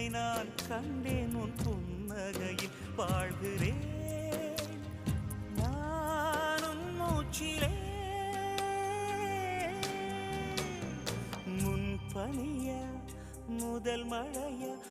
உன்னை நான் கண்டேன் உன் புன்னகையில் வாழ்கிறேன் நானும் மூச்சிலே முன் பனிய முதல் மழைய